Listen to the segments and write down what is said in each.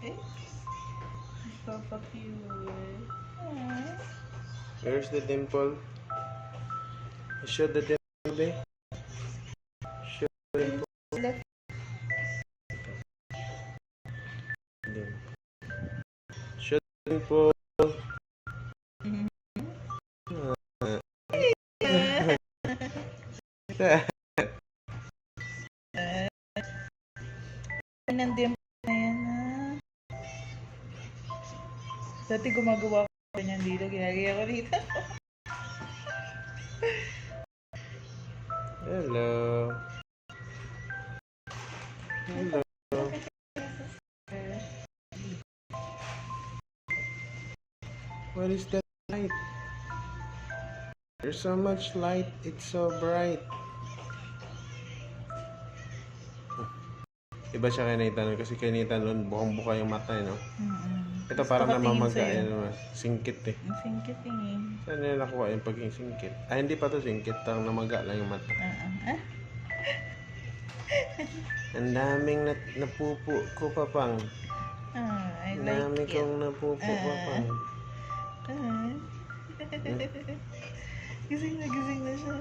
Eh, Papa-cute. Where's the dimple? Show the dimple, babe. Show the dimple. Left. Show the dimple. Ng dimple na yan, ha? Dati gumagawa ko niyan dito. Ginagaya ko dito. Hello. Hello. What is that light? There's so much light. It's so bright. Iba siya kay Nathan kasi kay Nathan noon bukang-buka yung mata, no? Ito parang namamaga, singkit eh. Ang singkit eh. Saan nila nakuha yung pagiging singkit? Ah, hindi pa to singkit, parang namaga lang yung mata. Ang daming napupo ko pa pang. I Ang like dami it. kong napupo pa pang. Gising na siya.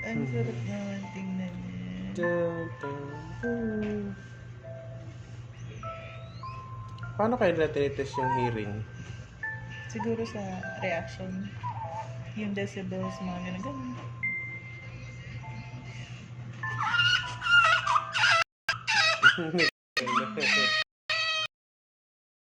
Ang sarap naman tingnan niya. Paano kayo nila tinitest yung hearing? Siguro sa reaction. Yung decibels, mga ganun.